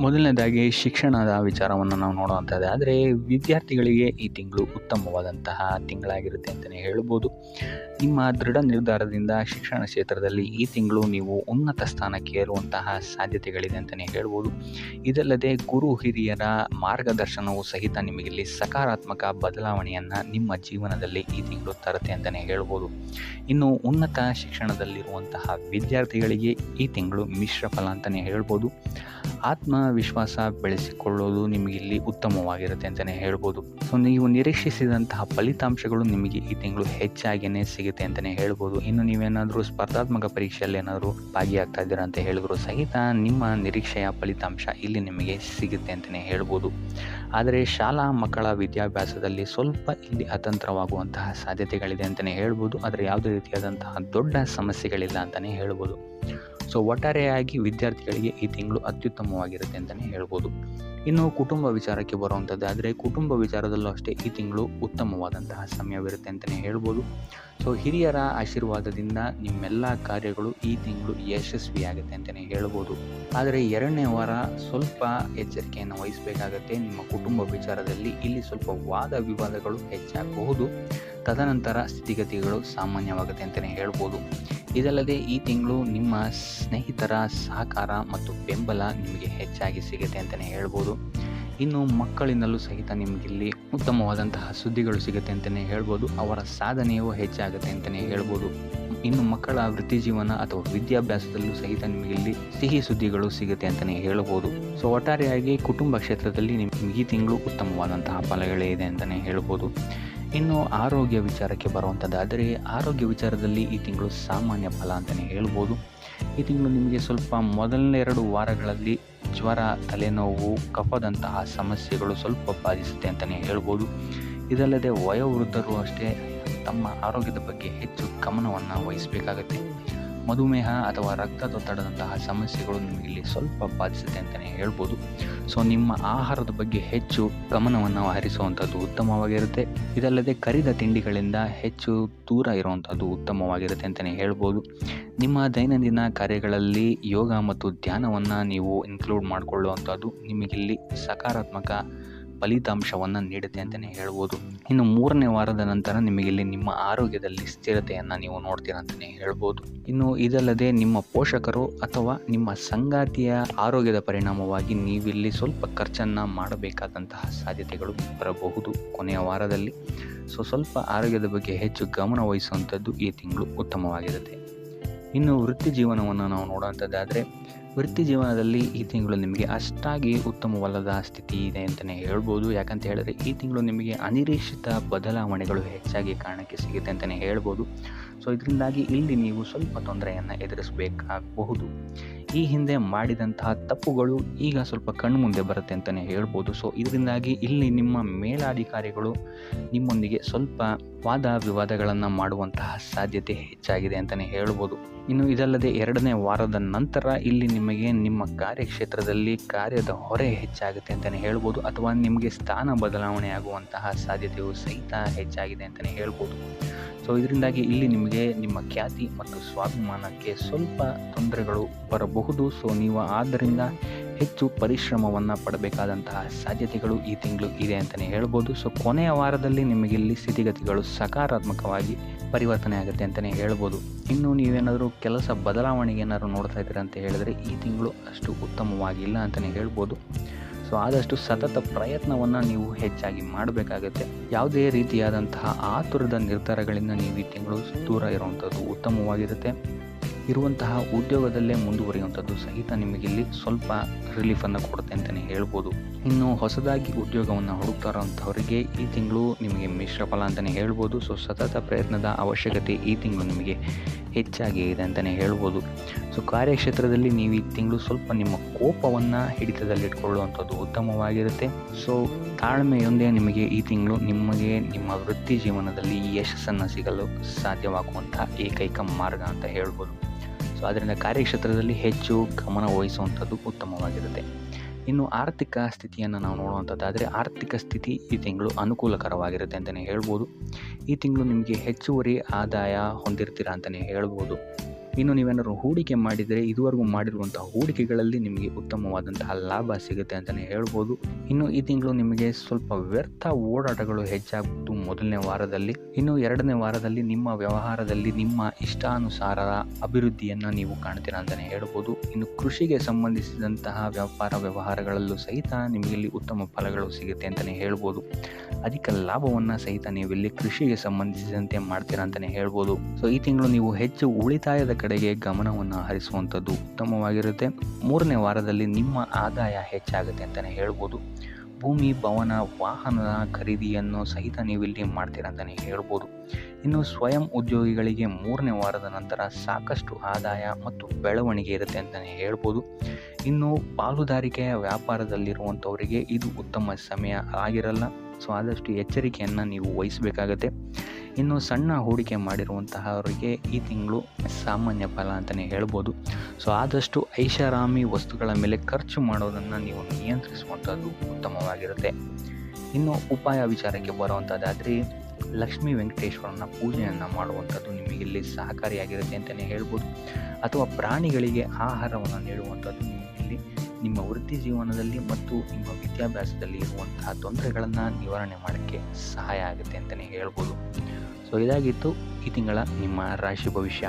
ಮೊದಲನೇದಾಗಿ ಶಿಕ್ಷಣದ ವಿಚಾರವನ್ನು ನಾವು ನೋಡುವಂಥದ್ದು ಆದರೆ ವಿದ್ಯಾರ್ಥಿಗಳಿಗೆ ಈ ತಿಂಗಳು ಉತ್ತಮವಾದಂತಹ ತಿಂಗಳಾಗಿರುತ್ತೆ ಅಂತಲೇ ಹೇಳ್ಬೋದು. ನಿಮ್ಮ ದೃಢ ನಿರ್ಧಾರದಿಂದ ಶಿಕ್ಷಣ ಕ್ಷೇತ್ರದಲ್ಲಿ ಈ ತಿಂಗಳು ನೀವು ಉನ್ನತ ಸ್ಥಾನಕ್ಕೆ ಏರುವಂತಹ ಸಾಧ್ಯತೆಗಳಿದೆ ಅಂತಲೇ ಹೇಳ್ಬೋದು. ಇದಲ್ಲದೆ ಗುರು ಹಿರಿಯರ ಮಾರ್ಗದರ್ಶನವು ಸಹಿತ ನಿಮಗಿಲ್ಲಿ ಸಕಾರಾತ್ಮಕ ಬದಲಾವಣೆಯನ್ನು ನಿಮ್ಮ ಜೀವನದಲ್ಲಿ ಈ ತಿಂಗಳು ತರುತ್ತೆ ಅಂತಲೇ ಹೇಳ್ಬೋದು. ಇನ್ನು ಉನ್ನತ ಶಿಕ್ಷಣದಲ್ಲಿರುವಂತಹ ವಿದ್ಯಾರ್ಥಿಗಳಿಗೆ ಈ ತಿಂಗಳು ಮಿಶ್ರ ಫಲ ಅಂತಲೇ ಹೇಳ್ಬೋದು. ಆತ್ಮವಿಶ್ವಾಸ ಬೆಳೆಸಿಕೊಳ್ಳೋದು ನಿಮಗಿಲ್ಲಿ ಉತ್ತಮವಾಗಿರುತ್ತೆ ಅಂತಲೇ ಹೇಳ್ಬೋದು. ಸೊ ನೀವು ನಿರೀಕ್ಷಿಸಿದಂತಹ ಫಲಿತಾಂಶಗಳು ನಿಮಗೆ ಈ ತಿಂಗಳು ಹೆಚ್ಚಾಗಿಯೇ ಸಿಗುತ್ತೆ ಅಂತಲೇ ಹೇಳ್ಬೋದು. ಇನ್ನು ನೀವೇನಾದರೂ ಸ್ಪರ್ಧಾತ್ಮಕ ಪರೀಕ್ಷೆಯಲ್ಲಿ ಏನಾದರೂ ಭಾಗಿಯಾಗ್ತಾ ಇದ್ದೀರಾ ಅಂತ ಹೇಳಿದ್ರು ಸಹಿತ ನಿಮ್ಮ ನಿರೀಕ್ಷೆಯ ಫಲಿತಾಂಶ ಇಲ್ಲಿ ನಿಮಗೆ ಸಿಗುತ್ತೆ ಅಂತಲೇ ಹೇಳ್ಬೋದು. ಆದರೆ ಶಾಲಾ ಮಕ್ಕಳ ವಿದ್ಯಾಭ್ಯಾಸದಲ್ಲಿ ಸ್ವಲ್ಪ ಇಲ್ಲಿ ಅತಂತ್ರವಾಗುವಂತಹ ಸಾಧ್ಯತೆಗಳಿದೆ ಅಂತಲೇ ಹೇಳ್ಬೋದು. ಆದರೆ ಯಾವುದೇ ರೀತಿಯಾದಂತಹ ದೊಡ್ಡ ಸಮಸ್ಯೆಗಳಿಲ್ಲ ಅಂತಲೇ ಹೇಳ್ಬೋದು. ಸೊ ಒಟ್ಟಾರೆಯಾಗಿ ವಿದ್ಯಾರ್ಥಿಗಳಿಗೆ ಈ ತಿಂಗಳು ಅತ್ಯುತ್ತಮವಾಗಿರುತ್ತೆ ಅಂತಲೇ ಹೇಳ್ಬೋದು. ಇನ್ನು ಕುಟುಂಬ ವಿಚಾರಕ್ಕೆ ಬರುವಂಥದ್ದಾದರೆ ಕುಟುಂಬ ವಿಚಾರದಲ್ಲೂ ಅಷ್ಟೇ ಈ ತಿಂಗಳು ಉತ್ತಮವಾದಂತಹ ಸಮಯವಿರುತ್ತೆ ಅಂತಲೇ ಹೇಳ್ಬೋದು. ಸೊ ಹಿರಿಯರ ಆಶೀರ್ವಾದದಿಂದ ನಿಮ್ಮೆಲ್ಲ ಕಾರ್ಯಗಳು ಈ ತಿಂಗಳು ಯಶಸ್ವಿಯಾಗುತ್ತೆ ಅಂತಲೇ ಹೇಳ್ಬೋದು. ಆದರೆ ಎರಡನೇ ವಾರ ಸ್ವಲ್ಪ ಎಚ್ಚರಿಕೆಯನ್ನು ವಹಿಸಬೇಕಾಗತ್ತೆ. ನಿಮ್ಮ ಕುಟುಂಬ ವಿಚಾರದಲ್ಲಿ ಇಲ್ಲಿ ಸ್ವಲ್ಪ ವಾದ ವಿವಾದಗಳು ಹೆಚ್ಚಾಗಬಹುದು. ತದನಂತರ ಸ್ಥಿತಿಗತಿಗಳು ಸಾಮಾನ್ಯವಾಗುತ್ತೆ ಅಂತಲೇ ಹೇಳ್ಬೋದು. ಇದಲ್ಲದೆ ಈ ತಿಂಗಳು ನಿಮ್ಮ ಸ್ನೇಹಿತರ ಸಹಕಾರ ಮತ್ತು ಬೆಂಬಲ ನಿಮಗೆ ಹೆಚ್ಚಾಗಿ ಸಿಗುತ್ತೆ ಅಂತಲೇ ಹೇಳ್ಬೋದು. ಇನ್ನು ಮಕ್ಕಳಿಂದಲೂ ಸಹಿತ ನಿಮಗಿಲ್ಲಿ ಉತ್ತಮವಾದಂತಹ ಸುದ್ದಿಗಳು ಸಿಗುತ್ತೆ ಅಂತಲೇ ಹೇಳ್ಬೋದು. ಅವರ ಸಾಧನೆಯೂ ಹೆಚ್ಚಾಗುತ್ತೆ ಅಂತಲೇ ಹೇಳ್ಬೋದು. ಇನ್ನು ಮಕ್ಕಳ ವೃತ್ತಿ ಜೀವನ ಅಥವಾ ವಿದ್ಯಾಭ್ಯಾಸದಲ್ಲೂ ಸಹಿತ ನಿಮಗಿಲ್ಲಿ ಸಿಹಿ ಸುದ್ದಿಗಳು ಸಿಗುತ್ತೆ ಅಂತಲೇ ಹೇಳ್ಬೋದು. ಸೊ ಒಟ್ಟಾರೆಯಾಗಿ ಕುಟುಂಬ ಕ್ಷೇತ್ರದಲ್ಲಿ ನಿಮಗೆ ಈ ತಿಂಗಳು ಉತ್ತಮವಾದಂತಹ ಫಲಗಳೇ ಇದೆ ಅಂತಲೇ ಹೇಳ್ಬೋದು. ಇನ್ನು ಆರೋಗ್ಯ ವಿಚಾರಕ್ಕೆ ಬರುವಂಥದ್ದಾದರೆ ಆರೋಗ್ಯ ವಿಚಾರದಲ್ಲಿ ಈ ತಿಂಗಳು ಸಾಮಾನ್ಯ ಫಲ ಅಂತಲೇ ಹೇಳ್ಬೋದು. ಈ ತಿಂಗಳು ನಿಮಗೆ ಸ್ವಲ್ಪ ಮೊದಲನೇ 2 ವಾರಗಳಲ್ಲಿ ಜ್ವರ, ತಲೆನೋವು, ಕಫದಂತಹ ಸಮಸ್ಯೆಗಳು ಸ್ವಲ್ಪ ಬಾಧಿಸುತ್ತೆ ಅಂತಲೇ ಹೇಳ್ಬೋದು. ಇದಲ್ಲದೆ ವಯೋವೃದ್ಧರು ಅಷ್ಟೇ ತಮ್ಮ ಆರೋಗ್ಯದ ಬಗ್ಗೆ ಹೆಚ್ಚು ಗಮನವನ್ನು ವಹಿಸಬೇಕಾಗತ್ತೆ. ಮಧುಮೇಹ ಅಥವಾ ರಕ್ತದೊತ್ತಡದಂತಹ ಸಮಸ್ಯೆಗಳು ನಿಮಗಿಲ್ಲಿ ಸ್ವಲ್ಪ ಬಾಧಿಸುತ್ತೆ ಅಂತಲೇ ಹೇಳ್ಬೋದು. ಸೊ ನಿಮ್ಮ ಆಹಾರದ ಬಗ್ಗೆ ಹೆಚ್ಚು ಗಮನವನ್ನು ಹರಿಸುವಂಥದ್ದು ಉತ್ತಮವಾಗಿರುತ್ತೆ. ಇದಲ್ಲದೆ ಕರಿದ ತಿಂಡಿಗಳಿಂದ ಹೆಚ್ಚು ದೂರ ಇರುವಂಥದ್ದು ಉತ್ತಮವಾಗಿರುತ್ತೆ ಅಂತಲೇ ಹೇಳ್ಬೋದು. ನಿಮ್ಮ ದೈನಂದಿನ ಕಾರ್ಯಗಳಲ್ಲಿ ಯೋಗ ಮತ್ತು ಧ್ಯಾನವನ್ನು ನೀವು ಇನ್ಕ್ಲೂಡ್ ಮಾಡಿಕೊಳ್ಳುವಂಥದ್ದು ನಿಮಗಿಲ್ಲಿ ಸಕಾರಾತ್ಮಕ ಫಲಿತಾಂಶವನ್ನು ನೀಡುತ್ತೆ ಅಂತಲೇ ಹೇಳ್ಬೋದು. ಇನ್ನು 3ನೇ ವಾರದ ನಂತರ ನಿಮಗಿಲ್ಲಿ ನಿಮ್ಮ ಆರೋಗ್ಯದಲ್ಲಿ ಸ್ಥಿರತೆಯನ್ನು ನೀವು ನೋಡ್ತೀರ ಅಂತಲೇ ಹೇಳ್ಬೋದು. ಇನ್ನು ಇದಲ್ಲದೆ ನಿಮ್ಮ ಪೋಷಕರು ಅಥವಾ ನಿಮ್ಮ ಸಂಗಾತಿಯ ಆರೋಗ್ಯದ ಪರಿಣಾಮವಾಗಿ ನೀವಿಲ್ಲಿ ಸ್ವಲ್ಪ ಖರ್ಚನ್ನು ಮಾಡಬೇಕಾದಂತಹ ಸಾಧ್ಯತೆಗಳು ಬರಬಹುದು ಕೊನೆಯ ವಾರದಲ್ಲಿ. ಸೊ ಸ್ವಲ್ಪ ಆರೋಗ್ಯದ ಬಗ್ಗೆ ಹೆಚ್ಚು ಗಮನ ವಹಿಸುವಂಥದ್ದು ಈ ತಿಂಗಳು ಉತ್ತಮವಾಗಿರುತ್ತೆ. ಇನ್ನು ವೃತ್ತಿ ಜೀವನವನ್ನು ನಾವು ನೋಡುವಂಥದ್ದಾದರೆ ವೃತ್ತಿ ಜೀವನದಲ್ಲಿ ಈ ತಿಂಗಳು ನಿಮಗೆ ಅಷ್ಟಾಗಿ ಉತ್ತಮವಲ್ಲದ ಸ್ಥಿತಿ ಇದೆ ಅಂತಲೇ ಹೇಳ್ಬೋದು. ಯಾಕಂತ ಹೇಳಿದ್ರೆ ಈ ತಿಂಗಳು ನಿಮಗೆ ಅನಿರೀಕ್ಷಿತ ಬದಲಾವಣೆಗಳು ಹೆಚ್ಚಾಗಿ ಕಾರಣಕ್ಕೆ ಸಿಗುತ್ತೆ ಅಂತಲೇ ಹೇಳ್ಬೋದು. ಸೊ ಇದರಿಂದಾಗಿ ಇಲ್ಲಿ ನೀವು ಸ್ವಲ್ಪ ತೊಂದರೆಯನ್ನು ಎದುರಿಸಬೇಕಾಗಬಹುದು. ಈ ಹಿಂದೆ ಮಾಡಿದಂತಹ ತಪ್ಪುಗಳು ಈಗ ಸ್ವಲ್ಪ ಕಣ್ಮುಂದೆ ಬರುತ್ತೆ ಅಂತಲೇ ಹೇಳ್ಬೋದು. ಸೊ ಇದರಿಂದಾಗಿ ಇಲ್ಲಿ ನಿಮ್ಮ ಮೇಲಾಧಿಕಾರಿಗಳು ನಿಮ್ಮೊಂದಿಗೆ ಸ್ವಲ್ಪ ವಾದ ವಿವಾದಗಳನ್ನು ಮಾಡುವಂತಹ ಸಾಧ್ಯತೆ ಹೆಚ್ಚಾಗಿದೆ ಅಂತಲೇ ಹೇಳ್ಬೋದು. ಇನ್ನು ಇದಲ್ಲದೆ 2ನೇ ವಾರದ ನಂತರ ಇಲ್ಲಿ ನಿಮಗೆ ನಿಮ್ಮ ಕಾರ್ಯಕ್ಷೇತ್ರದಲ್ಲಿ ಕಾರ್ಯದ ಹೊರೆ ಹೆಚ್ಚಾಗುತ್ತೆ ಅಂತಲೇ ಹೇಳ್ಬೋದು. ಅಥವಾ ನಿಮಗೆ ಸ್ಥಾನ ಬದಲಾವಣೆ ಆಗುವಂತಹ ಸಾಧ್ಯತೆಯು ಸಹಿತ ಹೆಚ್ಚಾಗಿದೆ ಅಂತಲೇ ಹೇಳ್ಬೋದು. ಸೊ ಇದರಿಂದಾಗಿ ಇಲ್ಲಿ ನಿಮಗೆ ನಿಮ್ಮ ಖ್ಯಾತಿ ಮತ್ತು ಸ್ವಾಭಿಮಾನಕ್ಕೆ ಸ್ವಲ್ಪ ತೊಂದರೆಗಳು ಬರಬಹುದು. ಸೊ ನೀವು ಆದ್ದರಿಂದ ಹೆಚ್ಚು ಪರಿಶ್ರಮವನ್ನು ಪಡಬೇಕಾದಂತಹ ಸಾಧ್ಯತೆಗಳು ಈ ತಿಂಗಳು ಇದೆ ಅಂತಲೇ ಹೇಳ್ಬೋದು. ಸೊ ಕೊನೆಯ ವಾರದಲ್ಲಿ ನಿಮಗಿಲ್ಲಿ ಸ್ಥಿತಿಗತಿಗಳು ಸಕಾರಾತ್ಮಕವಾಗಿ ಪರಿವರ್ತನೆ ಆಗುತ್ತೆ ಅಂತಲೇ ಹೇಳ್ಬೋದು. ಇನ್ನು ನೀವೇನಾದರೂ ಕೆಲಸ ಬದಲಾವಣೆಗೆ ಏನಾದರೂ ನೋಡ್ತಾ ಇದ್ದೀರಾ ಅಂತ ಹೇಳಿದ್ರೆ ಈ ತಿಂಗಳು ಅಷ್ಟು ಉತ್ತಮವಾಗಿಲ್ಲ ಅಂತಲೇ ಹೇಳ್ಬೋದು. ಸೊ ಆದಷ್ಟು ಸತತ ಪ್ರಯತ್ನವನ್ನು ನೀವು ಹೆಚ್ಚಾಗಿ ಮಾಡಬೇಕಾಗುತ್ತೆ. ಯಾವುದೇ ರೀತಿಯಾದಂತಹ ಆತುರದ ನಿರ್ಧಾರಗಳಿಂದ ನೀವು ಈ ತಿಂಗಳು ದೂರ ಇರುವಂಥದ್ದು ಉತ್ತಮವಾಗಿರುತ್ತೆ. ಇರುವಂತಹ ಉದ್ಯೋಗದಲ್ಲೇ ಮುಂದುವರಿಯುವಂಥದ್ದು ಸಹಿತ ನಿಮಗಿಲ್ಲಿ ಸ್ವಲ್ಪ ರಿಲೀಫನ್ನು ಕೊಡುತ್ತೆ ಅಂತಲೇ ಹೇಳ್ಬೋದು. ಇನ್ನು ಹೊಸದಾಗಿ ಉದ್ಯೋಗವನ್ನು ಹುಡುಕ್ತಾ ಇರೋಂಥವರಿಗೆ ಈ ತಿಂಗಳು ನಿಮಗೆ ಮಿಶ್ರ ಫಲ ಅಂತಲೇ ಹೇಳ್ಬೋದು. ಸೊ ಸತತ ಪ್ರಯತ್ನದ ಅವಶ್ಯಕತೆ ಈ ತಿಂಗಳು ನಿಮಗೆ ಹೆಚ್ಚಾಗಿ ಇದೆ ಅಂತಲೇ ಹೇಳ್ಬೋದು. ಸೊ ಕಾರ್ಯಕ್ಷೇತ್ರದಲ್ಲಿ ನೀವು ಈ ತಿಂಗಳು ಸ್ವಲ್ಪ ನಿಮ್ಮ ಕೋಪವನ್ನು ಹಿಡಿತದಲ್ಲಿಟ್ಕೊಳ್ಳುವಂಥದ್ದು ಉತ್ತಮವಾಗಿರುತ್ತೆ. ಸೊ ತಾಳ್ಮೆಯೊಂದೇ ನಿಮಗೆ ಈ ತಿಂಗಳು ನಿಮಗೆ ನಿಮ್ಮ ವೃತ್ತಿ ಜೀವನದಲ್ಲಿ ಯಶಸ್ಸನ್ನು ಸಿಗಲು ಸಾಧ್ಯವಾಗುವಂಥ ಏಕೈಕ ಮಾರ್ಗ ಅಂತ ಹೇಳ್ಬೋದು. ಸೊ ಅದರಿಂದ ಕಾರ್ಯಕ್ಷೇತ್ರದಲ್ಲಿ ಹೆಚ್ಚು ಗಮನ ವಹಿಸುವಂಥದ್ದು ಉತ್ತಮವಾಗಿರುತ್ತೆ. ಇನ್ನು ಆರ್ಥಿಕ ಸ್ಥಿತಿಯನ್ನು ನಾವು ನೋಡುವಂಥದ್ದಾದರೆ ಆರ್ಥಿಕ ಸ್ಥಿತಿ ಈ ತಿಂಗಳು ಅನುಕೂಲಕರವಾಗಿರುತ್ತೆ ಅಂತಲೇ ಹೇಳ್ಬೋದು. ಈ ತಿಂಗಳು ನಿಮಗೆ ಹೆಚ್ಚುವರಿ ಆದಾಯ ಹೊಂದಿರ್ತೀರಾ ಅಂತಲೇ ಹೇಳ್ಬೋದು. ಇನ್ನು ನೀವೇನಾದ್ರು ಹೂಡಿಕೆ ಮಾಡಿದರೆ ಇದುವರೆಗೂ ಮಾಡಿರುವಂತಹ ಹೂಡಿಕೆಗಳಲ್ಲಿ ನಿಮಗೆ ಉತ್ತಮವಾದಂತಹ ಲಾಭ ಸಿಗುತ್ತೆ ಅಂತಲೇ ಹೇಳ್ಬೋದು. ಇನ್ನು ಈ ತಿಂಗಳು ನಿಮಗೆ ಸ್ವಲ್ಪ ವ್ಯರ್ಥ ಓಡಾಟಗಳು ಹೆಚ್ಚಾಗುವುದು ಮೊದಲನೇ ವಾರದಲ್ಲಿ. ಇನ್ನು ಎರಡನೇ ವಾರದಲ್ಲಿ ನಿಮ್ಮ ವ್ಯವಹಾರದಲ್ಲಿ ನಿಮ್ಮ ಇಷ್ಟಾನುಸಾರ ಅಭಿವೃದ್ಧಿಯನ್ನು ನೀವು ಕಾಣ್ತೀರಾ ಅಂತಲೇ ಹೇಳ್ಬೋದು. ಇನ್ನು ಕೃಷಿಗೆ ಸಂಬಂಧಿಸಿದಂತಹ ವ್ಯಾಪಾರ ವ್ಯವಹಾರಗಳಲ್ಲೂ ಸಹಿತ ನಿಮಗೆ ಇಲ್ಲಿ ಉತ್ತಮ ಫಲಗಳು ಸಿಗುತ್ತೆ ಅಂತಲೇ ಹೇಳ್ಬೋದು. ಅಧಿಕ ಲಾಭವನ್ನು ಸಹಿತ ನೀವು ಇಲ್ಲಿ ಕೃಷಿಗೆ ಸಂಬಂಧಿಸಿದಂತೆ ಮಾಡ್ತೀರಾ ಅಂತಲೇ ಹೇಳ್ಬೋದು. ಸೊ ಈ ತಿಂಗಳು ನೀವು ಹೆಚ್ಚು ಉಳಿತಾಯದ ಕಡೆಗೆ ಗಮನವನ್ನು ಹರಿಸುವಂಥದ್ದು ಉತ್ತಮವಾಗಿರುತ್ತೆ. ಮೂರನೇ ವಾರದಲ್ಲಿ ನಿಮ್ಮ ಆದಾಯ ಹೆಚ್ಚಾಗುತ್ತೆ ಅಂತಲೇ ಹೇಳ್ಬೋದು. ಭೂಮಿ, ಭವನ, ವಾಹನದ ಖರೀದಿಯನ್ನು ಸಹಿತ ನೀವು ಇಲ್ಲಿ ಮಾಡ್ತೀರಾ ಅಂತಲೇ ಹೇಳ್ಬೋದು. ಇನ್ನು ಸ್ವಯಂ ಉದ್ಯೋಗಿಗಳಿಗೆ ಮೂರನೇ ವಾರದ ನಂತರ ಸಾಕಷ್ಟು ಆದಾಯ ಮತ್ತು ಬೆಳವಣಿಗೆ ಇರುತ್ತೆ ಅಂತಲೇ ಹೇಳ್ಬೋದು. ಇನ್ನು ಪಾಲುದಾರಿಕೆಯ ವ್ಯಾಪಾರದಲ್ಲಿರುವಂಥವರಿಗೆ ಇದು ಉತ್ತಮ ಸಮಯ ಆಗಿರಲ್ಲ. ಸೊ ಆದಷ್ಟು ಎಚ್ಚರಿಕೆಯನ್ನು ನೀವು ವಹಿಸಬೇಕಾಗತ್ತೆ. ಇನ್ನು ಸಣ್ಣ ಹೂಡಿಕೆ ಮಾಡಿರುವಂತಹವರಿಗೆ ಈ ತಿಂಗಳು ಸಾಮಾನ್ಯ ಫಲ ಅಂತಲೇ ಹೇಳ್ಬೋದು. ಸೊ ಆದಷ್ಟು ಐಷಾರಾಮಿ ವಸ್ತುಗಳ ಮೇಲೆ ಖರ್ಚು ಮಾಡೋದನ್ನು ನೀವು ನಿಯಂತ್ರಿಸುವಂಥದ್ದು ಉತ್ತಮವಾಗಿರುತ್ತೆ. ಇನ್ನು ಉಪಾಯ ವಿಚಾರಕ್ಕೆ ಬರುವಂಥದ್ದಾದರೆ ಲಕ್ಷ್ಮೀ ವೆಂಕಟೇಶ್ವರನ ಪೂಜೆಯನ್ನು ಮಾಡುವಂಥದ್ದು ನಿಮಗಿಲ್ಲಿ ಸಹಕಾರಿಯಾಗಿರುತ್ತೆ ಅಂತಲೇ ಹೇಳ್ಬೋದು. ಅಥವಾ ಪ್ರಾಣಿಗಳಿಗೆ ಆಹಾರವನ್ನು ನೀಡುವಂಥದ್ದು ನಿಮಗಿಲ್ಲಿ ನಿಮ್ಮ ವೃತ್ತಿ ಜೀವನದಲ್ಲಿ ಮತ್ತು ನಿಮ್ಮ ವಿದ್ಯಾಭ್ಯಾಸದಲ್ಲಿ ಇರುವಂತಹ ತೊಂದರೆಗಳನ್ನು ನಿವಾರಣೆ ಮಾಡೋಕ್ಕೆ ಸಹಾಯ ಆಗುತ್ತೆ ಅಂತಲೇ ಹೇಳ್ಬೋದು. ಸೊ ಇದಾಗಿತ್ತು ಈ ತಿಂಗಳ ನಿಮ್ಮ ರಾಶಿ ಭವಿಷ್ಯ.